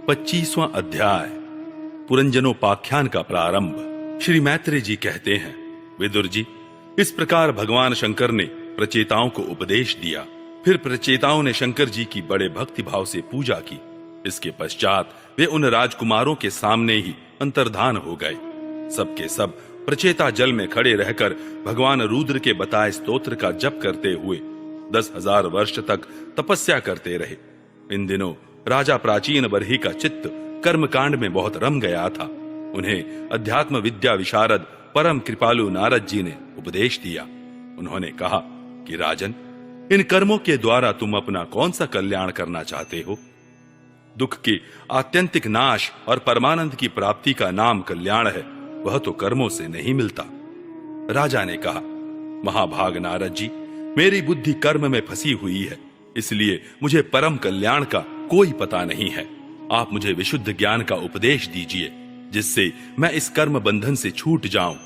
25वां अध्याय पुरंजनोपाख्यान का प्रारंभ। श्री मैत्रेय जी कहते हैं, विदुर जी, इस प्रकार भगवान शंकर ने प्रचेताओं को उपदेश दिया। फिर प्रचेताओं ने शंकर जी की बड़े भक्ति भाव से पूजा की। इसके पश्चात वे उन राजकुमारों के सामने ही अंतर्धान हो गए। सबके सब प्रचेता जल में खड़े रहकर भगवान रुद्र के बताए स्तोत्र का जप करते हुए 10,000 वर्ष तक तपस्या करते रहे। इन दिनों राजा प्राचीन बरही का चित्त कर्मकांड में बहुत रम गया था। उन्हें अध्यात्म विद्या विशारद परम कृपालु नारद जी ने उपदेश दिया। उन्होंने कहा कि राजन, इन कर्मों के द्वारा तुम अपना कौन सा कल्याण करना चाहते हो? दुख के आत्यंतिक नाश और परमानंद की प्राप्ति का नाम कल्याण है, वह तो कर्मों से नहीं मिलता। राजा ने कहा, महाभाग नारद जी, मेरी बुद्धि कर्म में फंसी हुई है, इसलिए मुझे परम कल्याण का कोई पता नहीं है। आप मुझे विशुद्ध ज्ञान का उपदेश दीजिए, जिससे मैं इस कर्म बंधन से छूट जाऊं।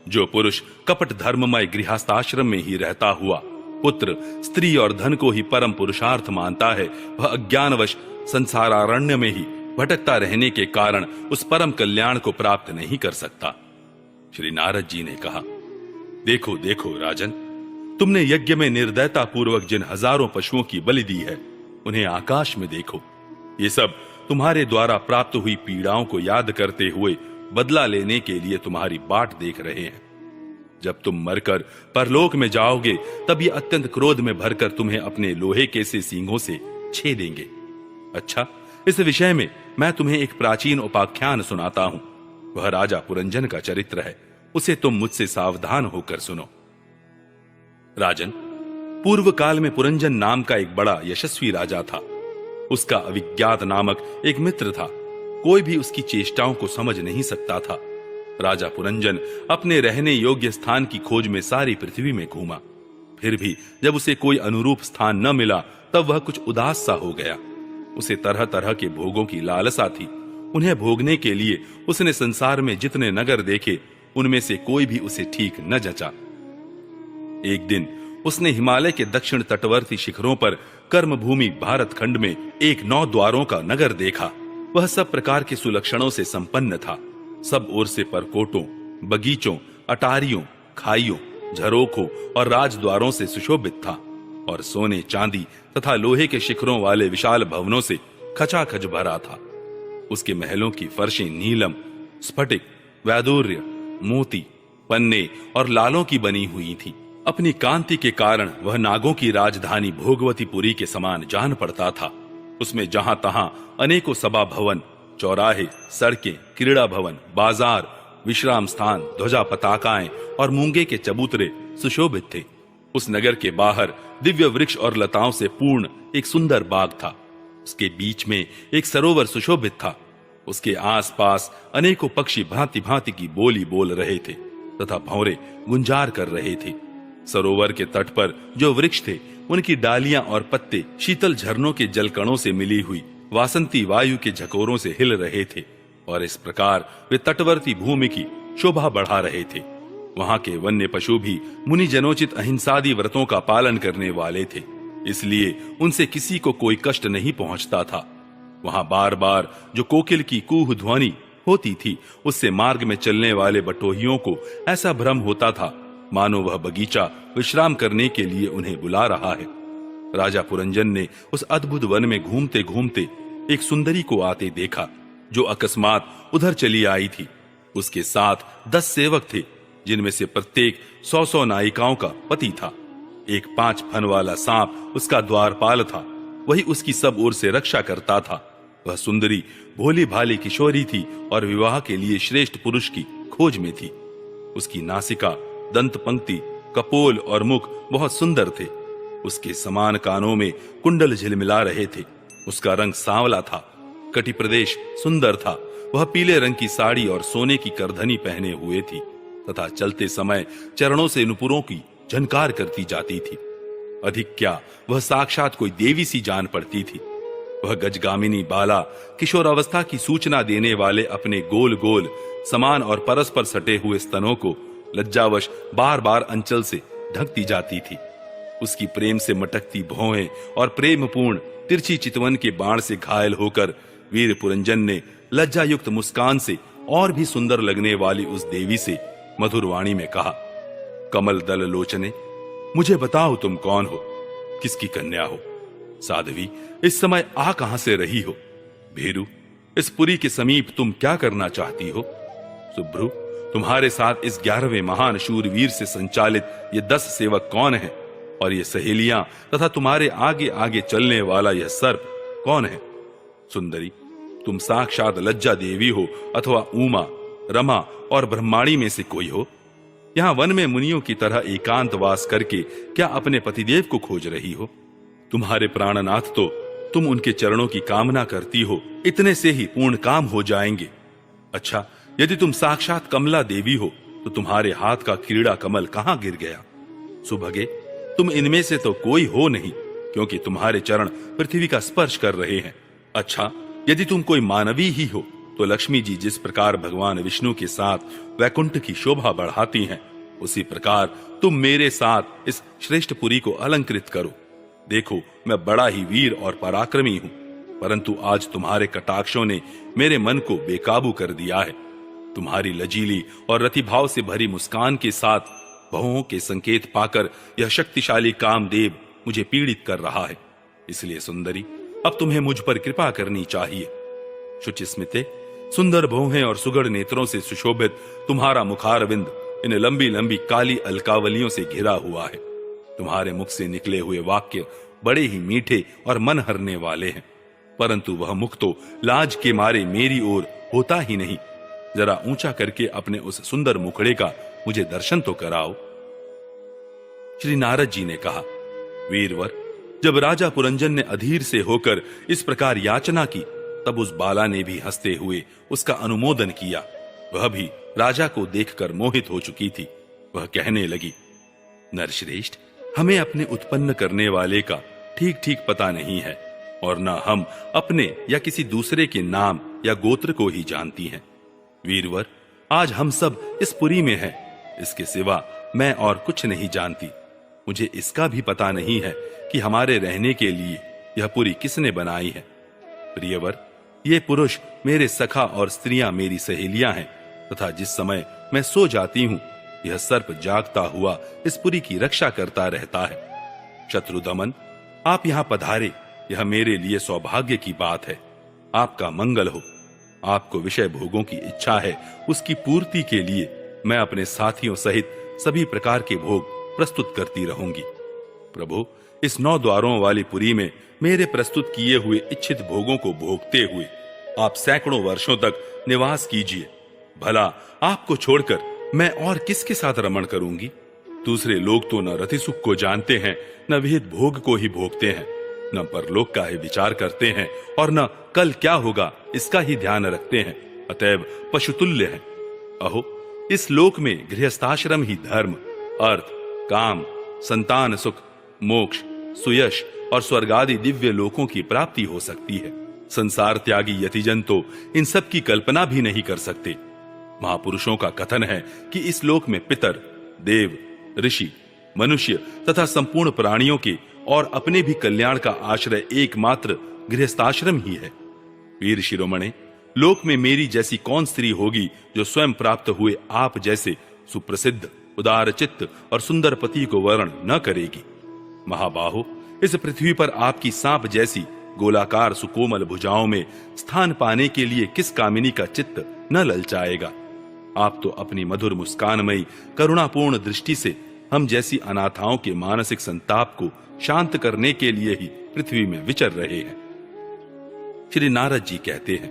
जो पुरुष कपट धर्ममय गृहस्थाश्रम में ही रहता हुआ पुत्र, स्त्री और धन को ही परम पुरुषार्थ मानता है, वह अज्ञानवश संसारारण्य में ही भटकता रहने के कारण उस परम कल्याण को प्राप्त नहीं कर सकता। श्री नारद जी ने कहा, देखो देखो राजन, तुमने यज्ञ में निर्दयता पूर्वक जिन हजारों पशुओं की बलि दी है, उन्हें आकाश में देखो। ये सब तुम्हारे द्वारा प्राप्त हुई पीड़ाओं को याद करते हुए बदला लेने के लिए तुम्हारी बाट देख रहे हैं। जब तुम मरकर परलोक में जाओगे, तब ये अत्यंत क्रोध में भरकर तुम्हें अपने लोहे के से सींगों से छेदेंगे। अच्छा, इस विषय में मैं तुम्हें एक प्राचीन उपाख्यान सुनाता हूं। वह राजा पुरंजन का चरित्र है, उसे तुम मुझसे सावधान होकर सुनो। राजन, पूर्व काल में पुरंजन नाम का एक बड़ा यशस्वी राजा था। उसका अविज्ञात नामक एक मित्र था। कोई भी उसकी चेष्टाओं को समझ नहीं सकता था। राजा पुरंजन अपने रहने योग्य स्थान की खोज में सारी पृथ्वी में घूमा। फिर भी जब उसे कोई अनुरूप स्थान न मिला, तब वह कुछ उदास सा हो गया। उसे तरह तरह के भोगों की लालसा थी। उन्हें भोगने के लिए उसने संसार में जितने नगर देखे, उनमें से कोई भी उसे ठीक न जचा। एक दिन उसने हिमालय के दक्षिण तटवर्ती शिखरों पर कर्मभूमि भारत खंड में एक 9 द्वारों का नगर देखा। वह सब प्रकार के सुलक्षणों से संपन्न था। सब ओर से परकोटों, बगीचों, अटारियों, खाइयों, झरोखों और राजद्वारों से सुशोभित था और सोने, चांदी तथा लोहे के शिखरों वाले विशाल भवनों से खचाखच भरा था। उसके महलों की फर्शें नीलम, स्फटिक, वैदूर्य, मोती, पन्ने और लालों की बनी हुई थी। अपनी कांति के कारण वह नागों की राजधानी भोगवतीपुरी के समान जान पड़ता था। उसमें जहां तहां अनेकों सभा भवन, चौराहे, सड़कें, क्रीड़ा भवन, बाजार, विश्राम स्थान, ध्वजा पताकाएं और मूंगे के चबूतरे सुशोभित थे। उस नगर के बाहर दिव्य वृक्ष और लताओं से पूर्ण एक सुंदर बाग था। उसके बीच में एक सरोवर सुशोभित था। उसके आसपास अनेकों पक्षी भांति भांति की बोली बोल रहे थे तथा भंवरे गुंजार कर रहे थे। सरोवर के तट पर जो वृक्ष थे, उनकी डालियां और पत्ते शीतल झरनों के जलकणों से मिली हुई वासंती वायु के झकोरों से हिल रहे थे और इस प्रकार वे तटवर्ती भूमि की शोभा बढ़ा रहे थे। वहां के वन्य पशु भी मुनि जनोचित अहिंसादी व्रतों का पालन करने वाले थे, इसलिए उनसे किसी को कोई कष्ट नहीं पहुंचता था। वहां बार बार जो कोकिल की कूह ध्वनि होती थी, उससे मार्ग में चलने वाले बटोहियों को ऐसा भ्रम होता था मानो वह बगीचा विश्राम करने के लिए उन्हें बुला रहा है। राजा पुरंजन ने उस अद्भुत वन में घूमते घूमते एक सुंदरी को आते देखा, जो अकस्मात उधर चली आई थी। उसके साथ 10 सेवक थे, जिनमें से प्रत्येक 100-100 नायिकाओं का पति था। एक 5 फन वाला सांप उसका द्वारपाल था, वही उसकी सब ओर से रक्षा करता था। वह सुंदरी भोली भाली किशोरी थी और विवाह के लिए श्रेष्ठ पुरुष की खोज में थी। उसकी नासिका, दंत पंक्ति, कपोल और मुख बहुत सुंदर थे। उसके समान कानों में कुंडल झिलमिला रहे थे। उसका रंग सांवला था। कटी प्रदेश सुंदर था। वह पीले रंग की साड़ी और सोने की करधनी पहने हुए थी तथा चलते समय चरणों से नुपुरों की झनकार करती जाती थी। अधिक क्या, वह साक्षात कोई देवी सी जान पड़ती थी। वह गजगामिनी बाला किशोरावस्था की सूचना देने वाले अपने गोल गोल समान और परस्पर सटे हुए स्तनों को लज्जावश बार बार अंचल से ढकती जाती थी। उसकी प्रेम से मटकती भौहें और प्रेमपूर्ण तिरछी चितवन के बाण से घायल होकर वीर पुरंजन ने लज्जा युक्त मुस्कान से और भी सुंदर लगने वाली उस देवी से मधुर वाणी में कहा, कमल दल लोचने, मुझे बताओ तुम कौन हो, किसकी कन्या हो? साध्वी, इस समय आ कहां से रही हो? भीरू, इस पुरी के समीप तुम क्या करना चाहती हो? सुभ्रु, तुम्हारे साथ इस 11वें महान शूरवीर से संचालित ये 10 सेवक कौन हैं? और ये सहेलियां तथा तुम्हारे आगे आगे चलने वाला यह सर्प कौन है? सुंदरी, तुम साक्षात लज्जा देवी हो अथवा उमा, रमा और ब्रह्माणी में से कोई हो? यहां वन में मुनियों की तरह एकांतवास करके क्या अपने पतिदेव को खोज रही हो? तुम्हारे प्राणनाथ तो तुम उनके चरणों की कामना करती हो, इतने से ही पूर्ण काम हो जाएंगे। अच्छा, यदि तुम साक्षात कमला देवी हो तो तुम्हारे हाथ का क्रीड़ा कमल कहां गिर गया? सुभगे, तुम इनमें से तो कोई हो नहीं, क्योंकि तुम्हारे चरण पृथ्वी का स्पर्श कर रहे हैं। अच्छा, यदि तुम कोई मानवी ही हो तो लक्ष्मी जी जिस प्रकार भगवान विष्णु के साथ वैकुंठ की शोभा बढ़ाती हैं, उसी प्रकार तुम मेरे साथ इस श्रेष्ठ पुरी को अलंकृत करो। देखो, मैं बड़ा ही वीर और पराक्रमी हूं, परंतु आज तुम्हारे कटाक्षों ने मेरे मन को बेकाबू कर दिया है। तुम्हारी लजीली और रतिभाव से भरी मुस्कान के साथ बहुओं के संकेत पाकर यह शक्तिशाली कामदेव मुझे पीड़ित कर रहा है। इसलिए सुंदरी, अब तुम्हें मुझ पर कृपा करनी चाहिए। शुचिस्मिते, सुंदर भौहें और सुगढ़ नेत्रों से सुशोभित तुम्हारा मुखारविंद इन लंबी लंबी काली अलकावलियों से घिरा हुआ है। तुम्हारे मुख से निकले हुए वाक्य बड़े ही मीठे और मन हरने वाले हैं, परंतु वह मुख तो लाज के मारे मेरी ओर होता ही नहीं। जरा ऊंचा करके अपने उस सुंदर मुखड़े का मुझे दर्शन तो कराओ। श्री नारद जी ने कहा, वीरवर, जब राजा पुरंजन ने अधीर से होकर इस प्रकार याचना की, तब उस बाला ने भी हंसते हुए उसका अनुमोदन किया। वह भी राजा को देखकर मोहित हो चुकी थी। वह कहने लगी, नरश्रेष्ठ, हमें अपने उत्पन्न करने वाले का ठीक ठीक पता नहीं है, और न हम अपने या किसी दूसरे के नाम या गोत्र को ही जानती हैं। वीरवर, आज हम सब इस पुरी में हैं, इसके सिवा मैं और कुछ नहीं जानती। मुझे इसका भी पता नहीं है कि हमारे रहने के लिए यह पुरी किसने बनाई है। प्रियवर, ये पुरुष मेरे सखा और स्त्रियां मेरी सहेलियां हैं, तथा जिस समय मैं सो जाती हूं, यह सर्प जागता हुआ इस पुरी की रक्षा करता रहता है। शत्रुदमन, आप यहां पधारे, यह मेरे लिए सौभाग्य की बात है। आपका मंगल हो। आपको विषय भोगों की इच्छा है, उसकी पूर्ति के लिए मैं अपने साथियों सहित सभी प्रकार के भोग प्रस्तुत करती रहूंगी। प्रभु, इस 9 द्वारों वाली पुरी में मेरे प्रस्तुत किए हुए इच्छित भोगों को भोगते हुए आप सैकड़ों वर्षों तक निवास कीजिए। भला आपको छोड़कर मैं और किसके साथ रमण करूंगी? दूसरे लोग तो न रति सुख को जानते हैं, न विहित भोग को ही भोगते हैं, न परलोक का ही विचार करते हैं, और न कल क्या होगा इसका ही ध्यान रखते हैं। अतएव पशुतुल्य हैं। अहो, इस लोक में गृहस्थाश्रम ही धर्म, अर्थ, काम, संतान सुख, मोक्ष, सुयश और स्वर्ग आदि दिव्य लोकों की प्राप्ति हो सकती है। संसार त्यागी यतिजन तो इन सब की कल्पना भी नहीं कर सकते। महापुरुषों का कथन है कि इस लोक में पितर, देव, ऋषि, मनुष्य तथा संपूर्ण प्राणियों के और अपने भी कल्याण का आश्रय एकमात्र गृहस्थाश्रम ही है। वीर शिरोमणे, लोक में मेरी जैसी कौन स्त्री होगी जो स्वयं प्राप्त हुए आप जैसे सुप्रसिद्ध, उदार चित्त और सुंदर पति को वर्ण न करेगी? महाबाहो, इस पृथ्वी पर आपकी सांप जैसी गोलाकार सुकोमल भुजाओं में स्थान पाने के लिए किस कामिनी का चित्त न ललचाएगा? आप तो अपनी मधुर मुस्कानमयी करुणापूर्ण दृष्टि से हम जैसी अनाथाओं के मानसिक संताप को शांत करने के लिए ही पृथ्वी में विचर रहे हैं। श्री नारद जी कहते हैं,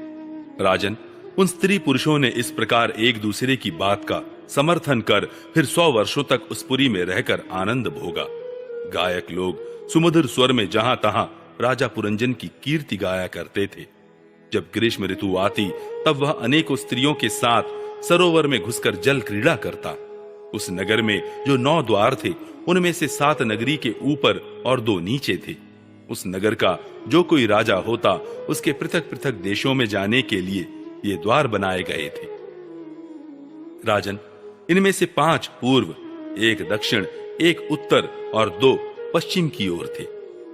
राजन, उन स्त्री पुरुषों ने इस प्रकार एक दूसरे की बात का समर्थन कर फिर 100 वर्षों तक उस पुरी में रहकर आनंद भोगा। गायक लोग सुमधुर स्वर में जहां तहां राजा पुरंजन की कीर्ति गाया करते थे। जब ग्रीष्म ऋतु आती, तब वह अनेकों स्त्रियों के साथ सरोवर में घुसकर जल क्रीड़ा करता। उस नगर में जो 9 द्वार थे, उनमें से 7 नगरी के ऊपर और 2 नीचे थे। उस नगर का जो कोई राजा होता, उसके पृथक पृथक देशों में जाने के लिए ये द्वार बनाए गए थे। राजन, इनमें से 5 पूर्व, 1 दक्षिण, 1 उत्तर और 2 पश्चिम की ओर थे।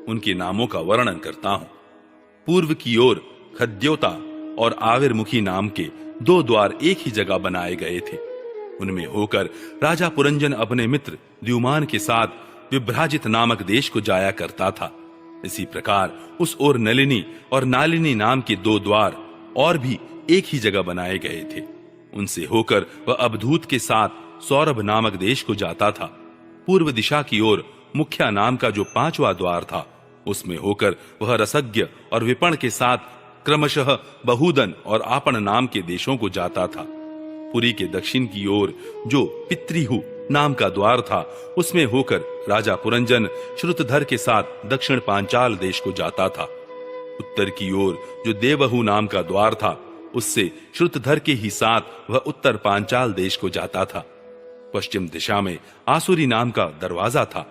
उनके नामों का वर्णन करता हूं। पूर्व की ओर खद्योता और आविर्मुखी नाम के 2 द्वार एक ही जगह बनाए गए थे। उनमें होकर राजा पुरंजन अपने मित्र द्युमान के साथ विभ्राजित नामक देश को जाया करता था। इसी प्रकार उस ओर नलिनी और नालिनी नाम के 2 द्वार और भी एक ही जगह बनाए गए थे। उनसे होकर वह अवधूत के साथ सौरभ नामक देश को जाता था। पूर्व दिशा की ओर मुख्या नाम का जो 5वां द्वार था, उसमें होकर वह रसज्ञ और विपण के साथ क्रमशः बहुदन और आपण नाम के देशों को जाता था। पुरी के दक्षिण की ओर जो पितृहु नाम का द्वार था, उसमें होकर राजा पुरंजन श्रुतधर के साथ दक्षिण पांचाल देश को जाता था। उत्तर की ओर जो देवहु नाम का द्वार था, उससे श्रुतधर के ही साथ वह उत्तर पांचाल देश को जाता था। पश्चिम दिशा में आसुरी नाम का दरवाजा था,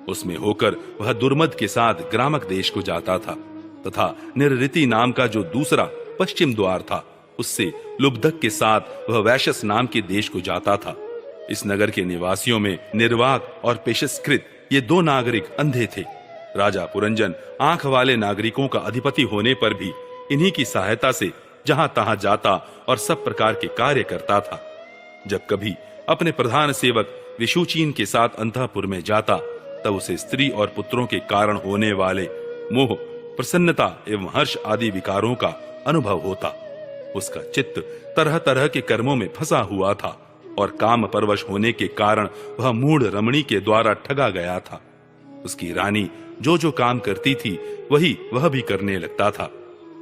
उसमें होकर वह दुर्मद के साथ ग्रामक देश को जाता था तथा निर्ऋति नाम का जो दूसरा पश्चिम द्वार था, उससे लुब्धक के साथ वह वैशस नाम के देश को जाता था। इस नगर के निवासियों में निर्वाक और पेशस्कृत ये 2 नागरिक अंधे थे। राजा पुरंजन आंख वाले नागरिकों का अधिपति होने पर भी इन्हीं की सहायता से जहां तहां जाता और सब प्रकार के कार्य करता था। जब कभी अपने प्रधान सेवक विशुचीन के साथ अंतःपुर में जाता, तब उसे स्त्री और पुत्रों के कारण होने वाले मोह, प्रसन्नता एवं हर्ष आदि विकारों का अनुभव होता। उसका चित्त तरह तरह के कर्मों में फंसा हुआ था और काम परवश होने के कारण वह मूढ़ रमणी के द्वारा ठगा गया था। उसकी रानी जो जो काम करती थी, वही वह भी करने लगता था।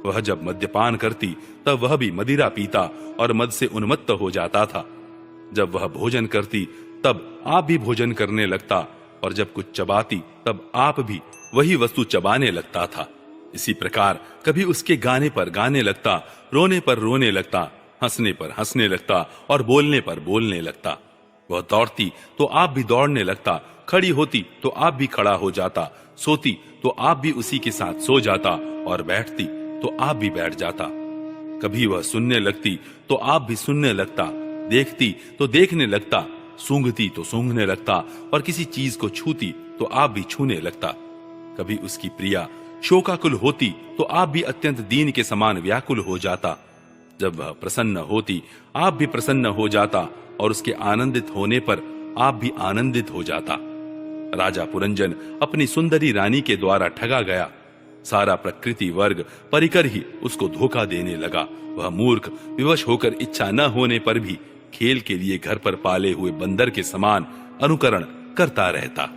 वह जब मद्यपान करती, तब वह भी मदिरा पीता और मद से उन्मत्त हो जाता था। जब वह भोजन करती, तब आप भी भोजन करने लगता, और जब कुछ चबाती, तब आप भी वही वस्तु चबाने लगता था। इसी प्रकार कभी उसके गाने पर गाने लगता, रोने पर रोने लगता, हंसने पर हंसने लगता और बोलने पर बोलने लगता। वह दौड़ती तो आप भी दौड़ने लगता, खड़ी होती तो आप भी खड़ा हो जाता, सोती तो आप भी उसी के साथ सो जाता और बैठती तो आप भी बैठ जाता। कभी वह सुनने लगती तो आप भी सुनने लगता, देखती तो देखने लगता, सूंघती तो सूंघने लगता और किसी चीज को छूती तो आप भी छूने लगता। कभी उसकी प्रिया शोकाकुल होती तो आप भी अत्यंत दीन के समान व्याकुल हो जाता। जब वह प्रसन्न होती, आप भी प्रसन्न हो जाता और उसके आनंदित होने पर आप भी आनंदित हो जाता। राजा पुरंजन अपनी सुंदरी रानी के द्वारा ठगा गया। सारा प्रकृति वर्ग परिकर ही उसको धोखा देने लगा। वह मूर्ख विवश होकर इच्छा न होने पर भी खेल के लिए घर पर पाले हुए बंदर के समान अनुकरण करता रहता।